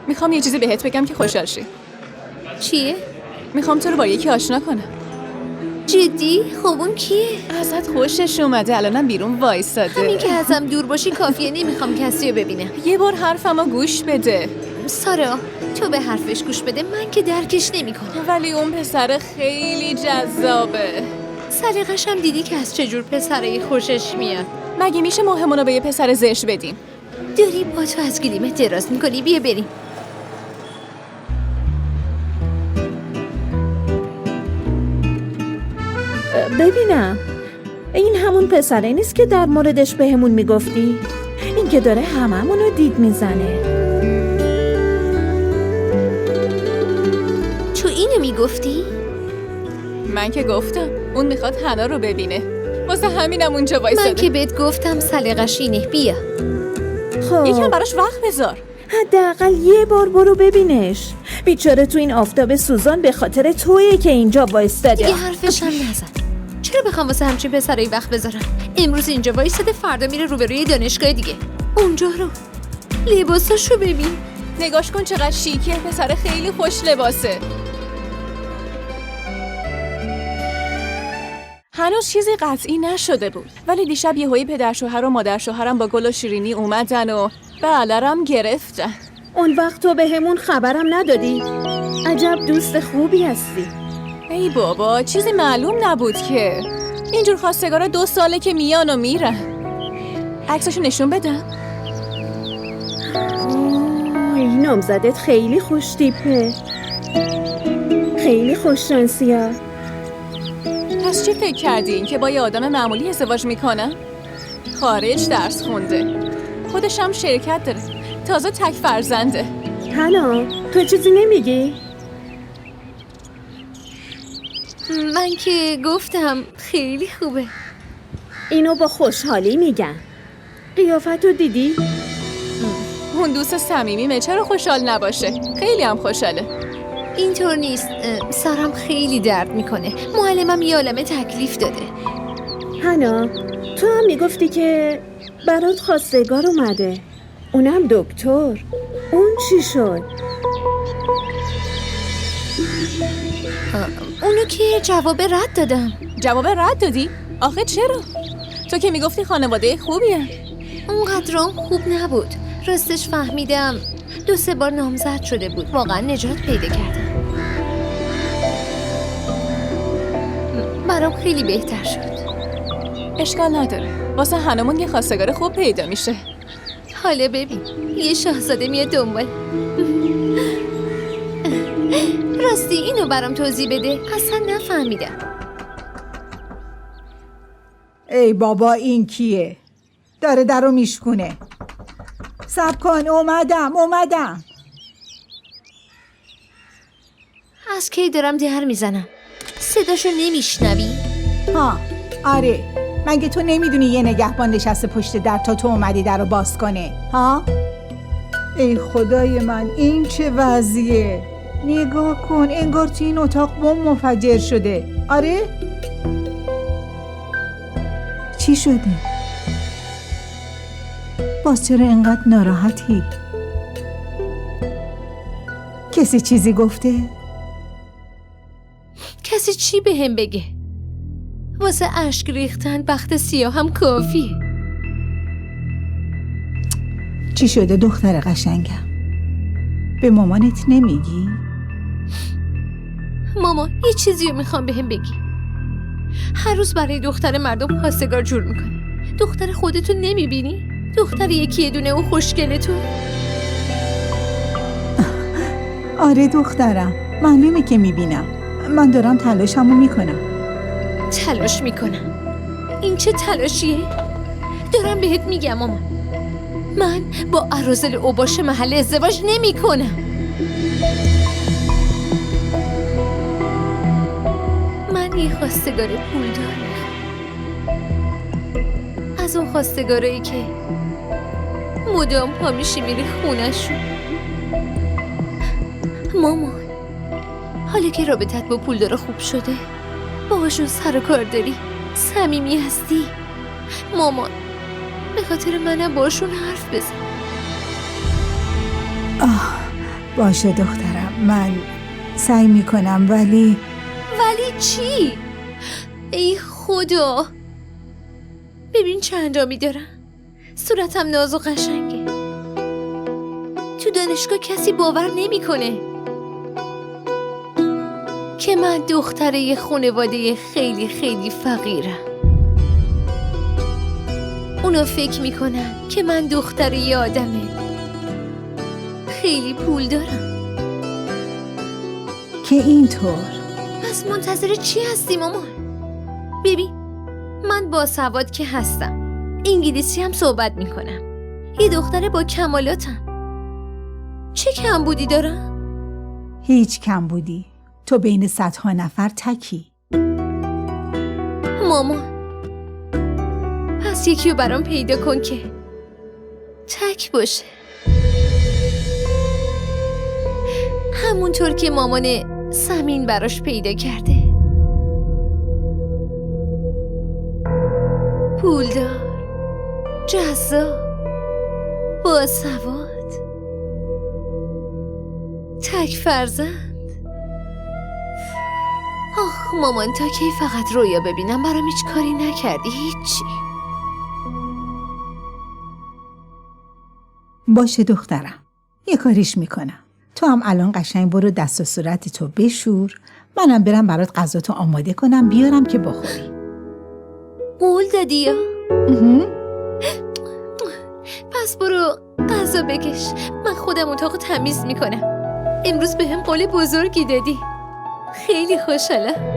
میخوام یه چیزی بهت بگم که خوشحال شی. چیه؟ میخوام تو رو با یکی آشنا کنم. جدی؟ خب اون کیه؟ ازت خوشش اومده، الانم بیرون وایساده. همین که ازم دور باشی کافیه، نمیخوام کسی رو ببینم. یه بار حرفمو گوش بده. سارا تو به حرفش گوش بده، من که درکش نمیکنم. ولی اون پسر خیلی جذابه. سلیقه‌ش هم دیدی که از چجور پسرایی خوشش میاد. مگه میشه ماهمونو به یه پسر زشت بدیم؟ داری با تو از گلیمت دراز میکنی، بیا بریم. ببینم این همون پسره نیست که در موردش بهمون میگفتی؟ این که داره هممونو دید میزنه. تو اینو میگفتی؟ من که گفتم اون میخواد حنا رو ببینه، واسه همینم اونجا وایساده. من که بهت گفتم سلیقه‌ش اینه، بیا. خب یکم براش وقت بذار. حداقل یه بار برو ببینش. بیچاره تو این آفتاب سوزان به خاطر تویه که اینجا وایستاده. دیگه حرفش هم نزن. چرا بخوام واسه همچین پسرایی وقت بذارم؟ امروز اینجا وایساده، فردا میره روبروی دانشگاه دیگه. اونجا رو لباساشو ببین، نگاش کن چقدر شیکه، پسر خیلی خوش لباسه. هنوز چیزی قطعی نشده بود، ولی دیشب یهویی پدر شوهر و مادر شوهرم با گل و شیرینی اومدن و بعلرم گرفتن. اون وقت تو به همون خبرم ندادی؟ عجب دوست خوبی هستی. ای بابا چیزی معلوم نبود که. اینجور خواستگارا 2 ساله که میان و میرن. عکسشو نشون بدم. این نامزدت خیلی خوش تیپه، خیلی خوش شانسیه. پس چی فکر کردین که با یه آدم معمولی ازدواج میکنم؟ خارج درس خونده، خودش هم شرکت داره، تازه تک فرزنده. حنا تو چیزی نمیگی؟ من که گفتم خیلی خوبه. اینو با خوشحالی میگن. قیافتو دیدی؟ اون دوست صمیمیمه، چرا خوشحال نباشه؟ خیلی هم خوشحاله. اینطور نیست، سرم خیلی درد میکنه. معلمم یه عالمه تکلیف داده. حنا تو هم میگفتی که برات خواستگار اومده، اونم دکتر. اون چی شد؟ اونو که جواب رد دادم. جواب رد دادی؟ آخه چرا؟ تو که میگفتی خانواده خوبیه. اونقدرام خوب نبود. راستش فهمیدم 2-3 بار نامزد شده بود. واقعا نجات پیدا کردم. برام خیلی بهتر شد. اشکال نداره، واسه هنمون یه خواستگار خوب پیدا میشه. حالا ببین یه شاهزاده میاد دنبال. راستی اینو برام توضیح بده، اصلا نفهمیدم. ای بابا این کیه؟ داره درو میشکونه. صبر کن، اومدم. از کی دارم در میزنم؟ صداشو نمیشنوی؟ ها آره، مگه تو نمیدونی یه نگهبان نشسته پشت در تا تو اومدی درو باز کنه؟ ها؟ ای خدای من، این چه وضعیه؟ نگاه کن، انگار تو این اتاق بمب منفجر شده. آره؟ چی شده؟ باز چرا اینقدر ناراحتی؟ کسی چیزی گفته؟ کسی چی بهم بگه؟ واسه اشک ریختن بخت سیاه هم کافیه. چی شده دختر قشنگم؟ به مامانت نمیگی؟ ماما یه چیزی رو میخوام بهم بگی. هر روز برای دختر مردم خواستگار جور میکنه. دختر خودتو نمیبینی؟ دختر یکی دونه و خوشگله تو. آره دخترم، معلومه که میبینم. من دارم تلاشمو میکنم. تلاش میکنم؟ این چه تلاشیه؟ دارم بهت میگم مامان، من با اراذل اوباش محل ازدواج نمیکنم. من یه خواستگار پول دارم، از اون خواستگارایی که مدام پا میشی میری خونه‌شون. مامان حالا که رابطت با پول داره خوب شده، باهاشون سر و کار داری، صمیمی هستی، مامان به خاطر منم باشون حرف بزن. باشه دخترم، من سعی میکنم ولی چی؟ ای خدا، ببین چه اندامی دارم. صورتم ناز و قشنگه. تو دانشگاه کسی باور نمیکنه که من دختره یه خانواده خیلی خیلی فقیرم. اونا فکر میکنن که من دختره یه آدمه خیلی پول دارم. که اینطور. پس منتظر چی هستی مامان؟ ببین، من باسواد که هستم، انگلیسی هم صحبت میکنم، یه دختر با کمالاتم. چه کم بودی دارم؟ هیچ کم بودی. تو بین صدها نفر تکی. مامان، پس یکی رو برام پیدا کن که تک باشه، همونطور که مامان سمین براش پیدا کرده. پولدار، جذاب، باسواد، تک فرزند. آخ مامان، تا کی فقط رویا ببینم؟ برام هیچ کاری نکردی، هیچی. باشه دخترم، یه کاریش میکنم. تو هم الان قشنگ برو دست و صورت تو بشور، منم برم برات غذاتو آماده کنم بیارم که بخوری. قول دادی یا؟ پس برو غذا بکش، من خودم اتاقو تمیز میکنم. امروز به هم قول بزرگی دادی، خیلی خوشحالم.